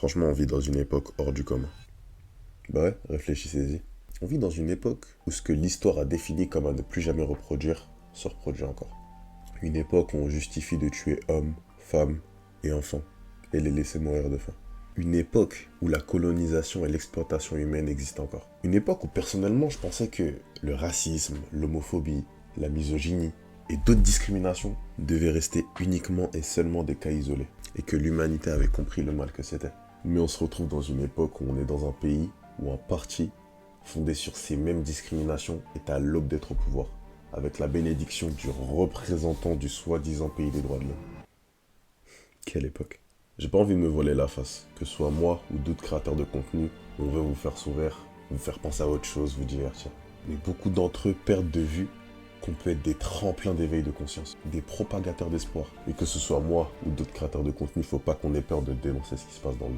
Franchement, on vit dans une époque hors du commun. Bah ouais, réfléchissez-y. On vit dans une époque où ce que l'histoire a défini comme à ne plus jamais reproduire se reproduit encore. Une époque où on justifie de tuer hommes, femmes et enfants et les laisser mourir de faim. Une époque où la colonisation et l'exploitation humaine existent encore. Une époque où personnellement je pensais que le racisme, l'homophobie, la misogynie et d'autres discriminations devaient rester uniquement et seulement des cas isolés. Et que l'humanité avait compris le mal que c'était. Mais on se retrouve dans une époque où on est dans un pays où un parti fondé sur ces mêmes discriminations est à l'aube d'être au pouvoir, avec la bénédiction du représentant du soi-disant pays des droits de l'homme. Quelle époque. J'ai pas envie de me voiler la face, que ce soit moi ou d'autres créateurs de contenu, on veut vous faire sourire, vous faire penser à autre chose, vous divertir. Mais beaucoup d'entre eux perdent de vue qu'on peut être des tremplins d'éveil de conscience, des propagateurs d'espoir. Et que ce soit moi ou d'autres créateurs de contenu, il faut pas qu'on ait peur de dénoncer ce qui se passe dans le monde.